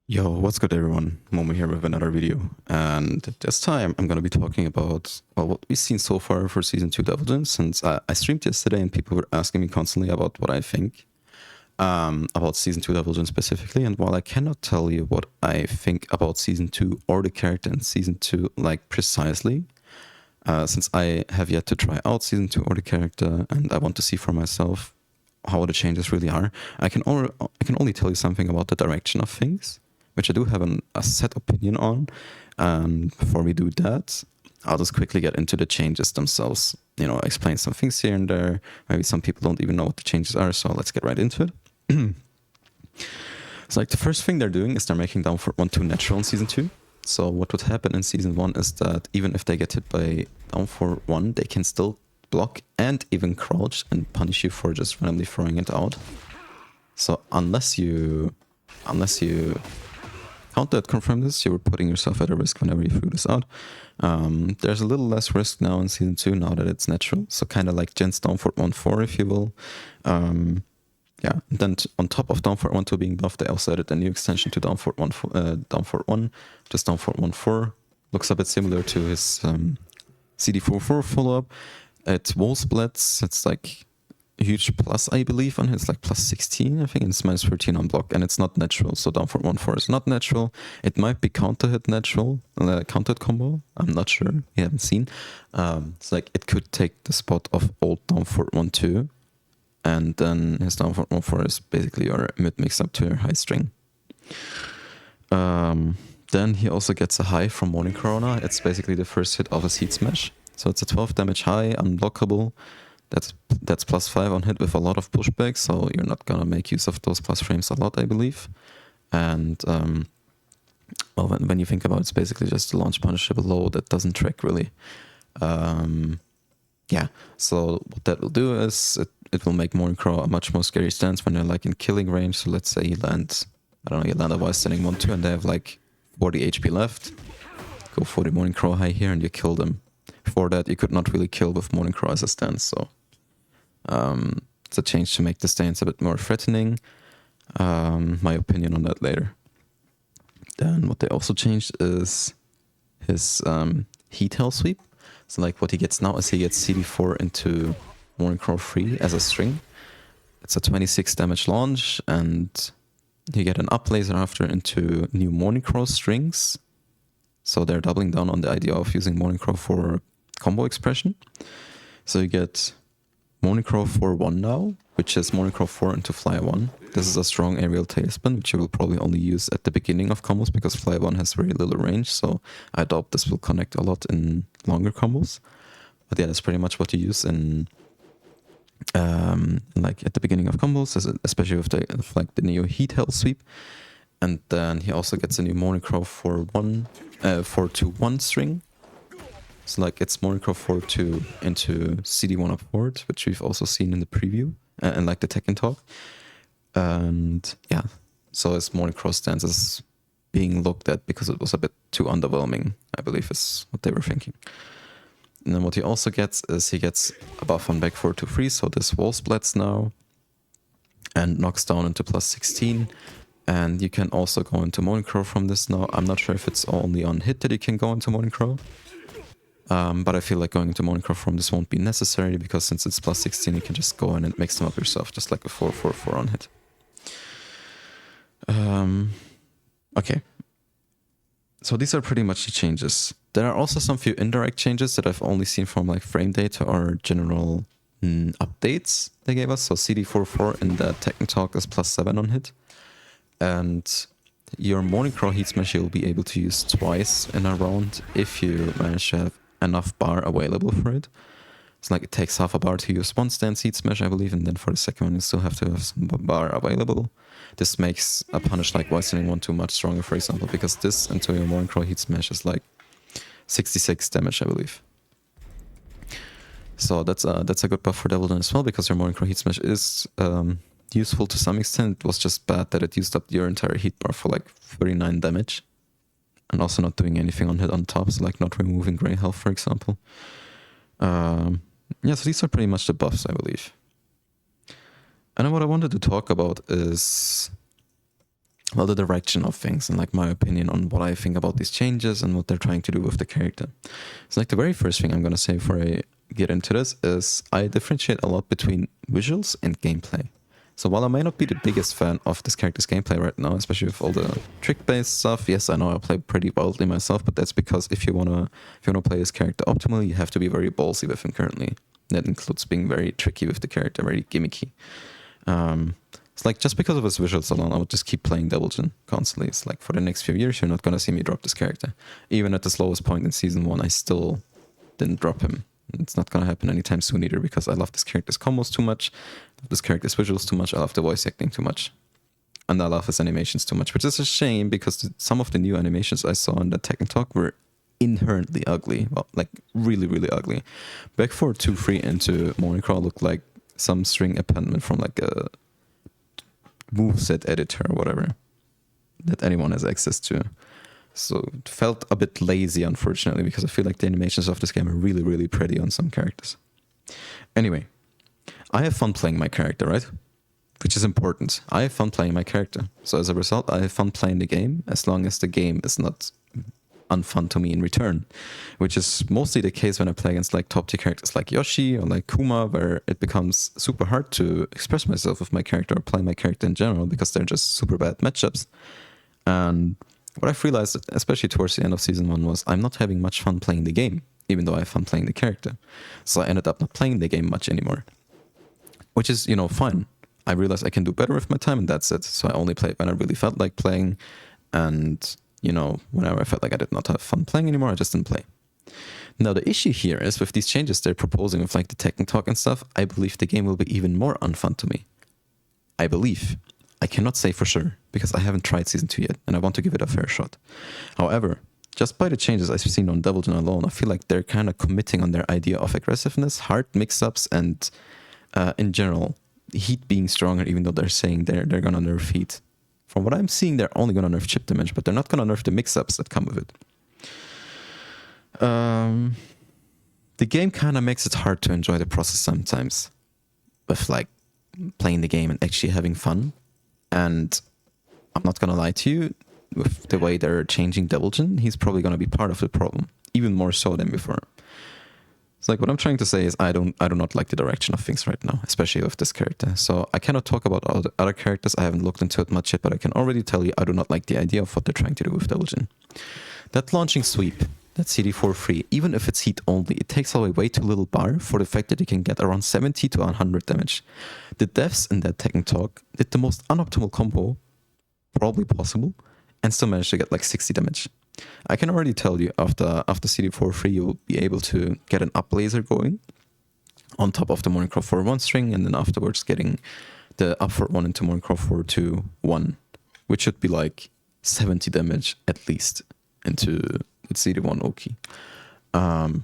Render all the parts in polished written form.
Yo, what's good everyone? Momo here with another video. And this time I'm going to be talking about what we've seen so far for Season 2 Devil Jin, since I streamed yesterday and people were asking me constantly about what I think about Season 2 Devil Jin specifically. And while I cannot tell you what I think about Season 2 or the character in Season 2 like precisely, since I have yet to try out Season 2 or the character and I want to see for myself how the changes really are, I can only tell you something about the direction of things, which I do have a set opinion on. And before we do that, I'll just quickly get into the changes themselves. You know, explain some things here and there. Maybe some people don't even know what the changes are, so let's get right into it. So like the first thing they're doing is they're making down for 1-2 natural in Season 2. So what would happen in Season 1 is that even if they get hit by down for 1, they can still block and even crouch and punish you for just randomly throwing it out. So unless you counted confirm this, you were putting yourself at a risk whenever you threw this out. There's a little less risk now in Season 2 now that it's natural. So kind of like Jin's Downfort 1-4, if you will. Yeah, then on top of Downfort 1-2 being buffed, they also added a new extension to Downfort 1, just Downfort 1-4. Looks a bit similar to his CD4-4 follow-up. It wall splits, it's like a huge plus, I believe, on his like plus 16, I think, and it's minus 13 on block, and it's not natural, so Downfort 1-4 is not natural. It might be counter-hit natural, counter-hit combo, I'm not sure, we haven't seen. It's like it could take the spot of old Downfort 1-2, and then his Downfort 1-4 is basically your mid mix up to your high string. Then he also gets a high from Morning Corona. It's basically the first hit of his Heat Smash. So it's a 12 damage high, unblockable. That's plus 5 on hit with a lot of pushback, so you're not gonna make use of those plus frames a lot, I believe. And well, when you think about it, it's basically just a launch punish below that doesn't track really. Yeah, so what that will do is it will make Morning Crow a much more scary stance when they're like in killing range. So let's say you land, I don't know, you land a Wise standing 1-2 and they have like 40 HP left. Go for the Morning Crow high here and you kill them. Before that, you could not really kill with Morning Crow as a stance, so it's a change to make the stance a bit more threatening. My opinion on that later. Then what they also changed is his Heat Hell Sweep. So like what he gets now is he gets CD4 into Morning Crow 3 as a string. It's a 26 damage launch, and you get an up laser after into new Morning Crow strings. So they're doubling down on the idea of using Morning Crow for combo expression. So you get Morning Crow 4-1 now, which is Morning Crow 4 into Fly 1. This is a strong aerial tailspin, which you will probably only use at the beginning of combos because Fly 1 has very little range, so I doubt this will connect a lot in longer combos. But yeah, that's pretty much what you use in like at the beginning of combos, especially with the new Heat Hell Sweep. And then he also gets a new Morning Crow 4-2-1 string. So like it's Morning Crow 4-2 into CD1 upward, which we've also seen in the preview and like the Tekken talk. And yeah, so his Morning Crow stance is being looked at because it was a bit too underwhelming, I believe is what they were thinking. And then what he also gets is he gets a buff on back 4-3, so this wall splits now and knocks down into plus 16. And you can also go into Morning Crow from this now. I'm not sure if it's only on hit that you can go into Morning Crow. But I feel like going into Morning Crow from this won't be necessary because since it's plus 16, you can just go in and mix them up yourself, just like a 4-4-4 on hit. Okay. So these are pretty much the changes. There are also some few indirect changes that I've only seen from like frame data or general updates they gave us. So CD4-4 in the Tekken talk is plus 7 on hit. And your Morning Crow Heat Smash you'll be able to use twice in a round if you manage to have enough bar available for it. It's like it takes half a bar to use one stance Heat Smash, I believe, and then for the second one you still have to have some bar available. This makes a punish like Wise standing 1-2 much stronger, for example, because this into your Morning Crow Heat Smash is like 66 damage, I believe. So that's a good buff for Devil Jin as well, because your Morning Crow Heat Smash is useful to some extent. It was just bad that it used up your entire heat bar for like 39 damage. And also not doing anything on hit on top, so like not removing Grey Health, for example. Yeah, so these are pretty much the buffs, I believe. And then what I wanted to talk about is well, the direction of things and like my opinion on what I think about these changes and what they're trying to do with the character. So like the very first thing I'm gonna say before I get into this is I differentiate a lot between visuals and gameplay. So while I may not be the biggest fan of this character's gameplay right now, especially with all the trick-based stuff, yes, I know I play pretty wildly myself, but that's because if you wanna play this character optimally, you have to be very ballsy with him currently. That includes being very tricky with the character, very gimmicky. It's like just because of his visuals alone, I would just keep playing Devil Jin constantly. It's like for the next few years, you're not gonna see me drop this character. Even at the slowest point in season 1, I still didn't drop him. It's not gonna happen anytime soon either because I love this character's combos too much, I love this character's visuals too much, I love the voice acting too much, and I love his animations too much, which is a shame because some of the new animations I saw in the Tech and Talk were inherently ugly. Well, like really, really ugly. Back 4, 2, 3 into Morning Crawl looked like some string appendment from like a moveset editor or whatever that anyone has access to. So it felt a bit lazy, unfortunately, because I feel like the animations of this game are really, really pretty on some characters. Anyway, I have fun playing my character, right? Which is important. I have fun playing my character. So as a result, I have fun playing the game as long as the game is not unfun to me in return, which is mostly the case when I play against like top tier characters like Yoshi or like Kuma, where it becomes super hard to express myself with my character or play my character in general because they're just super bad matchups. And what I've realized, especially towards the end of season 1, was I'm not having much fun playing the game, even though I have fun playing the character. So I ended up not playing the game much anymore, which is, fine. I realized I can do better with my time and that's it. So I only played when I really felt like playing, and whenever I felt like I did not have fun playing anymore, I just didn't play. Now, the issue here is with these changes they're proposing with like the tech and talk and stuff, I believe the game will be even more unfun to me. I believe. I cannot say for sure because I haven't tried season 2 yet and I want to give it a fair shot. However, just by the changes I've seen on Devil Jin alone, I feel like they're kind of committing on their idea of aggressiveness, hard mix-ups, and in general, heat being stronger, even though they're saying they're gonna nerf heat. From what I'm seeing, they're only going to nerf chip damage, but they're not going to nerf the mix-ups that come with it. The game kind of makes it hard to enjoy the process sometimes with like playing the game and actually having fun. And I'm not going to lie to you, with the way they're changing Devil Jin, he's probably going to be part of the problem, even more so than before. It's like what I'm trying to say is I do not like the direction of things right now, especially with this character. So I cannot talk about all the other characters. I haven't looked into it much yet, but I can already tell you I do not like the idea of what they're trying to do with Devil Jin. That launching sweep, that CD4 free, even if it's heat only, it takes away way too little bar for the fact that you can get around 70 to 100 damage. The devs in that Tekken Talk did the most unoptimal combo probably possible and still managed to get like 60 damage. I can already tell you after CD4 free you will be able to get an up laser going on top of the Morning Crawl 4-1 string, and then afterwards getting the up for 1 into Morning Crawl 4-2-1, which should be like 70 damage at least into CD1 Oki. Now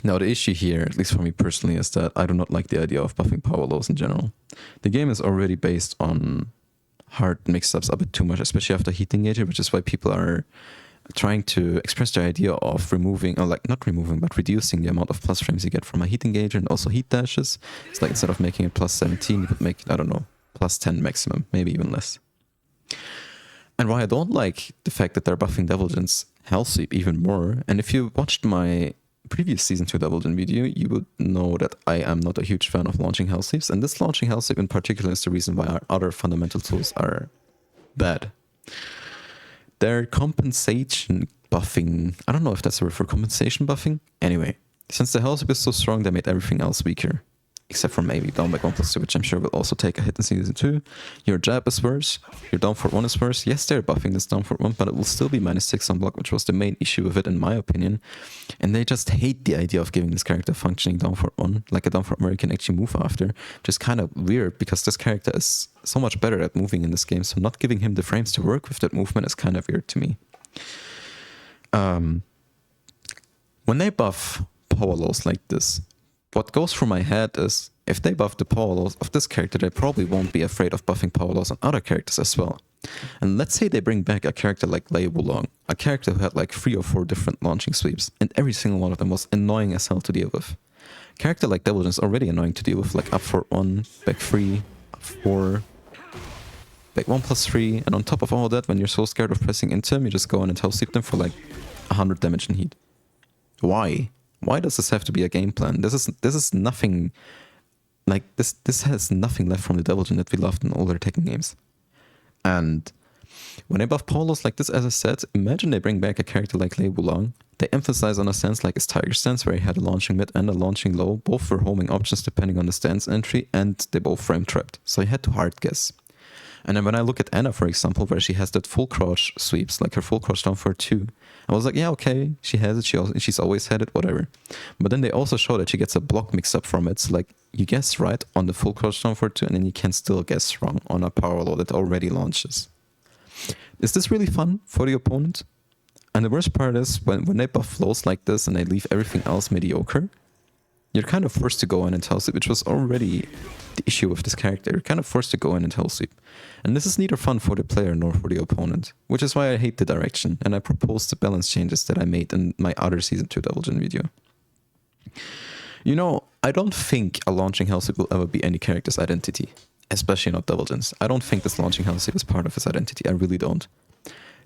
the issue here, at least for me personally, is that I do not like the idea of buffing power lows in general. The game is already based on hard mix-ups a bit too much, especially after heat engager, which is why people are trying to express their idea of removing, or like not removing, but reducing the amount of plus frames you get from a heat engager and also heat dashes. It's like instead of making it plus 17, you could make it, I don't know, plus 10 maximum, maybe even less. And why I don't like the fact that they're buffing Devil Jin's health sweep even more, and if you watched my previous season 2 Devil Jin video, you would know that I am not a huge fan of launching health sweeps, and this launching health sweep in particular is the reason why our other fundamental tools are bad. Their compensation buffing, I don't know if that's a word for compensation buffing. Anyway, since the health sweep is so strong, they made everything else weaker. Except for maybe down back 1+2, which I'm sure will also take a hit in season 2. Your jab is worse, your down forward 1 is worse. Yes, they're buffing this down forward 1, but it will still be -6 on block, which was the main issue with it in my opinion. And they just hate the idea of giving this character functioning down forward 1, like a down forward where you can actually move after. Which is kind of weird, because this character is so much better at moving in this game, so not giving him the frames to work with that movement is kind of weird to me. When they buff power lows like this, what goes through my head is, if they buff the power lows of this character, they probably won't be afraid of buffing power lows on other characters as well. And let's say they bring back a character like Lei Wulong, a character who had like 3 or 4 different launching sweeps, and every single one of them was annoying as hell to deal with. A character like Devil Jin is already annoying to deal with, like up for 1, back 3, up 4. back 1+3, and on top of all that, when you're so scared of pressing into him, you just go in and hell sweep them for like 100 damage in heat. Why? Why does this have to be a game plan? This is nothing. Like this has nothing left from the Devil Jin that we loved in older Tekken games. And when they buff Paulos like this, as I said, imagine they bring back a character like Lei Wulong. They emphasize on a stance like his Tiger stance, where he had a launching mid and a launching low. Both were homing options depending on the stance entry, and they both frame trapped. So you had to hard guess. And then when I look at Anna, for example, where she has that full crouch sweeps, like her full crouch down for 2, I was like, yeah, okay, she has it, she's always had it, whatever. But then they also show that she gets a block mix up from it. So like, you guess right on the full crouch down for 2, and then you can still guess wrong on a power low that already launches. Is this really fun for the opponent? And the worst part is, when they buff flows like this and they leave everything else mediocre, you're kind of forced to go in and hell sweep, which was already the issue with this character. You're kind of forced to go in and hell sweep. And this is neither fun for the player nor for the opponent, which is why I hate the direction, and I proposed the balance changes that I made in my other Season 2 Devil Jin video. You know, I don't think a launching hell sweep will ever be any character's identity, especially not Devil Jin's. I don't think this launching hell sweep is part of his identity, I really don't.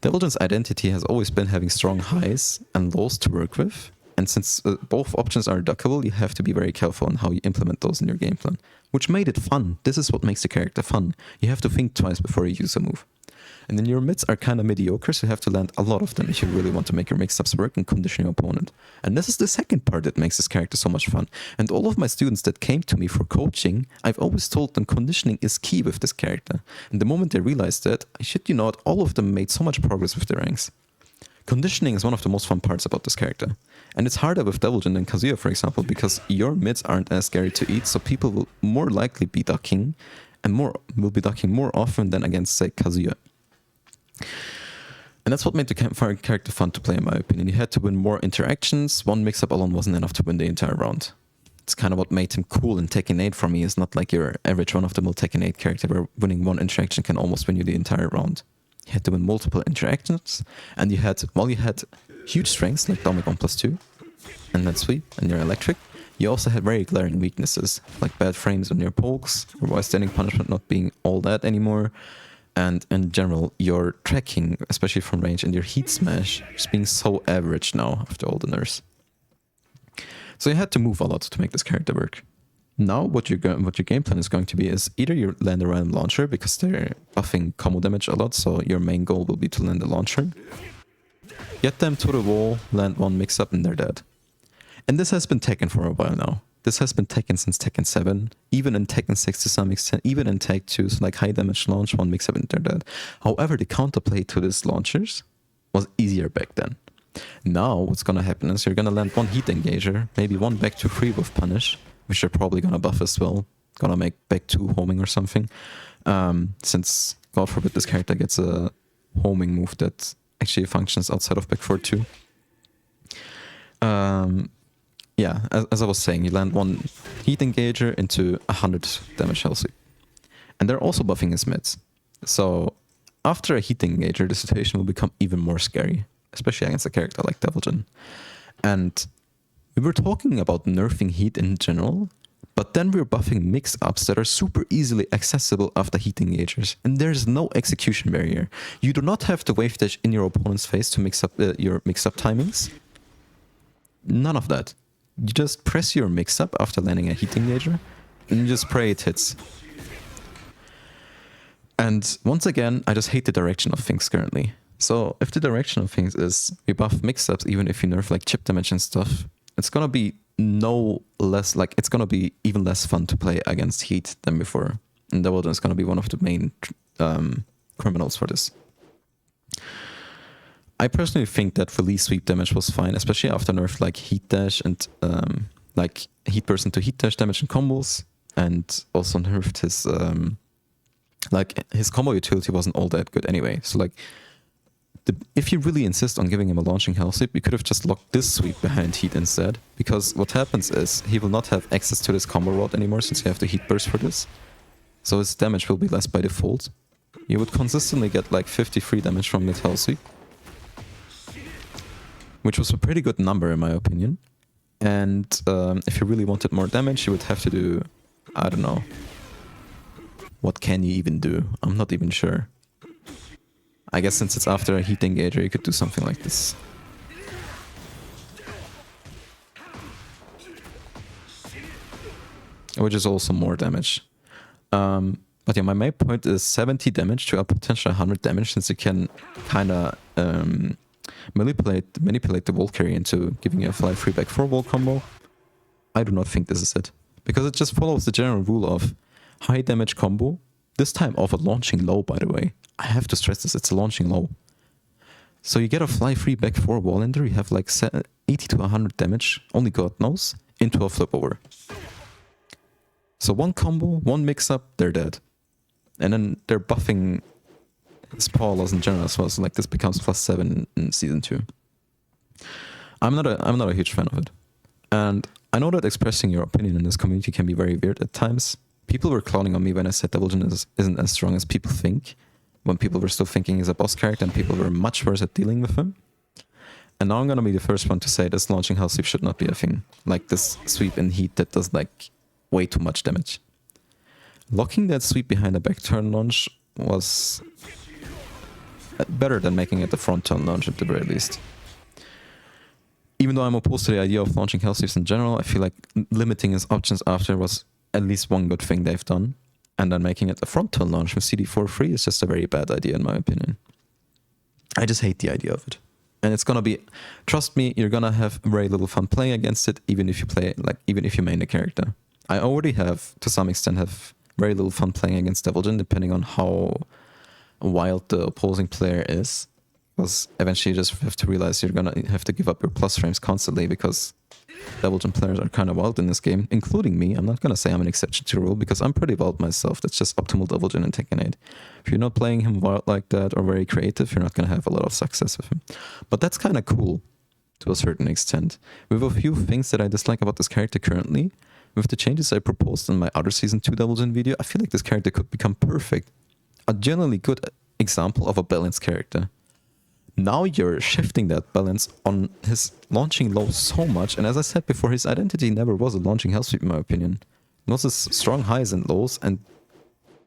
Devil Jin's identity has always been having strong highs and lows to work with, and since both options are duckable, you have to be very careful on how you implement those in your game plan, which made it fun. This is what makes the character fun. You have to think twice before you use a move. And then your mids are kind of mediocre, so you have to land a lot of them if you really want to make your mix-ups work and condition your opponent. And this is the second part that makes this character so much fun. And all of my students that came to me for coaching, I've always told them conditioning is key with this character. And the moment they realized that, I shit you not, all of them made so much progress with their ranks. Conditioning is one of the most fun parts about this character. And it's harder with Devil Jin than Kazuya, for example, because your mids aren't as scary to eat, so people will more likely be ducking, and will be ducking more often than against, say, Kazuya. And that's what made the character fun to play, in my opinion. You had to win more interactions. One mix-up alone wasn't enough to win the entire round. It's kind of what made him cool in Tekken 8 for me. It's not like your average run-of-the-mill Tekken 8 character where winning one interaction can almost win you the entire round. You had to win multiple interactions, and you had huge strengths like Domic 1+2, and then sweep, and your electric. You also had very glaring weaknesses, like bad frames on your pokes, or while standing punishment not being all that anymore, and in general, your tracking, especially from range, and your heat smash, just being so average now after all the nerfs. So you had to move a lot to make this character work. Now what your game plan is going to be is either you land a random launcher, because they're buffing combo damage a lot, so your main goal will be to land a launcher. Get them to the wall, land one mix-up, and they're dead. And this has been Tekken for a while now. This has been Tekken since Tekken 7, even in Tekken 6 to some extent, even in Tag 2, so like high damage launch, one mix-up, and they're dead. However, the counterplay to these launchers was easier back then. Now what's gonna happen is you're gonna land one heat engager, maybe one back to 3 with punish, which they're probably gonna buff as well. Gonna make back 2 homing or something. Since, God forbid, this character gets a homing move that actually functions outside of back 4 too. Yeah, as I was saying, you land one heat engager into 100 damage hell sweep. And they're also buffing his mids. So after a heat engager, the situation will become even more scary, especially against a character like Devil Jin. And we were talking about nerfing heat in general, but then we're buffing mix-ups that are super easily accessible after heat engagers. And there's no execution barrier. You do not have to wave dash in your opponent's face to mix up your mix-up timings. None of that. You just press your mix-up after landing a heat engager, and you just pray it hits. And once again, I just hate the direction of things currently. So if the direction of things is we buff mix-ups even if you nerf like chip damage and stuff, it's gonna be it's gonna be even less fun to play against heat than before. And Devil Jin is gonna be one of the main criminals for this. I personally think that release sweep damage was fine, especially after nerf like heat dash and like heat burst into heat dash damage and combos, and also nerfed his his combo utility wasn't all that good anyway. So like if you really insist on giving him a launching hell sweep, you could have just locked this sweep behind heat instead, because what happens is he will not have access to this combo rod anymore since you have the heat burst for this. So his damage will be less by default. You would consistently get like 53 damage from that hell sweep, which was a pretty good number in my opinion. And if you really wanted more damage, you would have to do, I don't know, what can you even do? I'm not even sure. I guess since it's after a heat engager, you could do something like this. Which is also more damage. But yeah, my main point is 70 damage to a potential 100 damage, since you can kind of manipulate the wall carry into giving you a fly free back 4 wall combo. I do not think this is it, because it just follows the general rule of high damage combo, this time off a launching low, by the way. I have to stress this, it's a launching low. So you get a fly free back 4 wall ender, you have like 80 to 100 damage, only God knows, into a flip over. So one combo, one mix up, they're dead. And then they're buffing his power loss in general as well, so like this becomes +7 in Season 2. I'm not a huge fan of it. And I know that expressing your opinion in this community can be very weird at times. People were clowning on me when I said Devil Jin isn't as strong as people think, when people were still thinking he's a boss character and people were much worse at dealing with him. And now I'm gonna be the first one to say this launching hell sweep should not be a thing. Like this sweep in heat that does like way too much damage. Locking that sweep behind a back turn launch was better than making it a front turn launch at the very least. Even though I'm opposed to the idea of launching hell sweeps in general, I feel like limiting his options after was at least one good thing they've done. And then making it a front turn launch with CD4 free is just a very bad idea in my opinion. I just hate the idea of it. And it's gonna be, trust me, you're gonna have very little fun playing against it, even if you main the character. I already have, to some extent, have very little fun playing against Devil Jin, depending on how wild the opposing player is. Because eventually you just have to realize you're gonna have to give up your plus frames constantly, because Devil Jin players are kind of wild in this game, including me. I'm not gonna say I'm an exception to the rule, because I'm pretty wild myself. That's just optimal Devil Jin in Tekken 8. If you're not playing him wild like that or very creative, you're not gonna have a lot of success with him. But that's kind of cool, to a certain extent. With a few things that I dislike about this character currently, with the changes I proposed in my other Season 2 Devil Jin video, I feel like this character could become perfect. A generally good example of a balanced character. Now you're shifting that balance on his launching low so much, and as I said before, his identity never was a launching hell sweep in my opinion. It was his strong highs and lows, and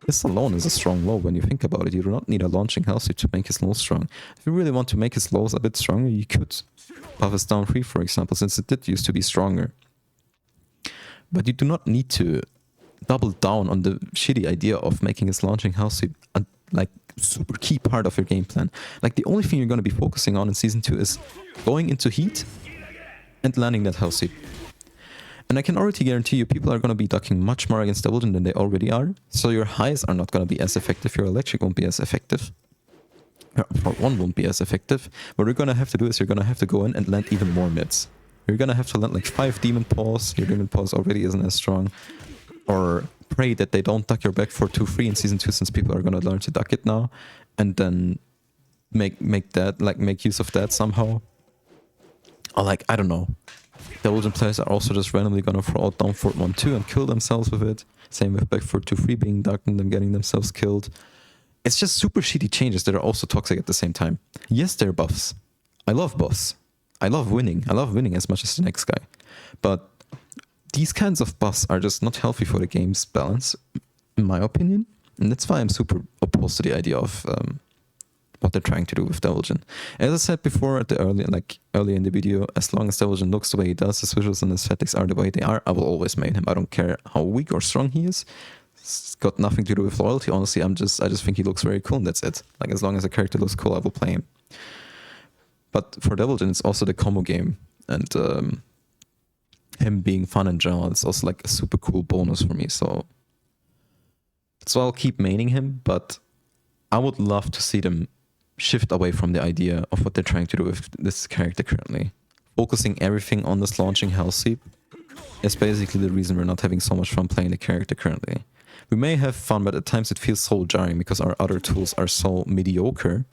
this alone is a strong low when you think about it. You do not need a launching hell sweep to make his lows strong. If you really want to make his lows a bit stronger, you could buff his down 3, for example, since it did used to be stronger. But you do not need to double down on the shitty idea of making his launching hell sweep a like super key part of your game plan. Like the only thing you're going to be focusing on in Season 2 is going into heat and landing that hell sweep. And I can already guarantee you people are going to be ducking much more against Devil Jin than they already are. So your highs are not going to be as effective, your electric won't be as effective. Part 1 won't be as effective. What you're going to have to do is you're going to have to go in and land even more mids. You're going to have to land like 5 demon paws. Your demon paws already isn't as strong. Or pray that they don't duck your back for 2-3 in Season 2, since people are going to learn to duck it now. And then make use of that somehow. Or like, I don't know. Devil Jin players are also just randomly going to throw out down forward 1-2 and kill themselves with it. Same with back for 2-3 being ducked and them getting themselves killed. It's just super shitty changes that are also toxic at the same time. Yes, they're buffs. I love buffs. I love winning. I love winning as much as the next guy. But these kinds of buffs are just not healthy for the game's balance, in my opinion. And that's why I'm super opposed to the idea of what they're trying to do with Devil Jin. As I said before at the earlier in the video, as long as Devil Jin looks the way he does, his visuals and aesthetics are the way they are, I will always main him. I don't care how weak or strong he is. It's got nothing to do with loyalty. Honestly, I just think he looks very cool and that's it. Like, as long as a character looks cool, I will play him. But for Devil Jin, it's also the combo game, and him being fun in general, it's also like a super cool bonus for me. So I'll keep maining him, but I would love to see them shift away from the idea of what they're trying to do with this character currently. Focusing everything on this launching hell sweep is basically the reason we're not having so much fun playing the character currently. We may have fun, but at times it feels so jarring because our other tools are so mediocre.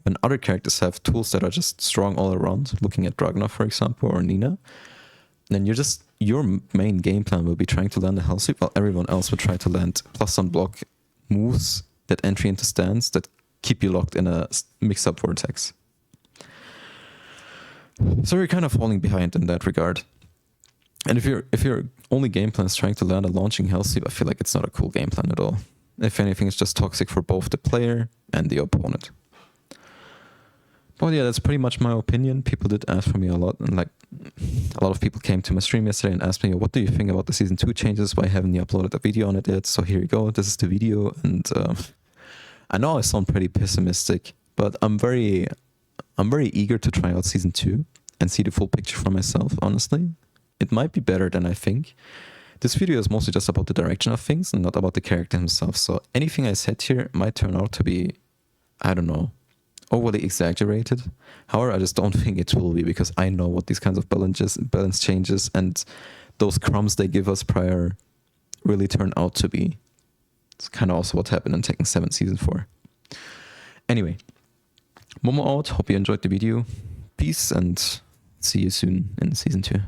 When other characters have tools that are just strong all around, looking at Ragnar, for example, or Nina, then your main game plan will be trying to land a hell sweep, while everyone else will try to land plus on block moves that entry into stands that keep you locked in a mix-up vortex. So you're kind of falling behind in that regard. And if your only game plan is trying to land a launching hell sweep, I feel like it's not a cool game plan at all. If anything, it's just toxic for both the player and the opponent. But yeah, that's pretty much my opinion. People did ask for me a lot, and like a lot of people came to my stream yesterday and asked me, what do you think about the Season 2 changes? Why haven't you uploaded a video on it yet? So here you go, this is the video. And I know I sound pretty pessimistic, but I'm very eager to try out Season 2 and see the full picture for myself, honestly. It might be better than I think. This video is mostly just about the direction of things and not about the character himself. So anything I said here might turn out to be, I don't know, overly exaggerated. However, I just don't think it will be, because I know what these kinds of balance changes and those crumbs they give us prior really turn out to be. It's kind of also what happened in Tekken 7 Season 4. Anyway, Momo out. Hope you enjoyed the video. Peace, and see you soon in Season 2.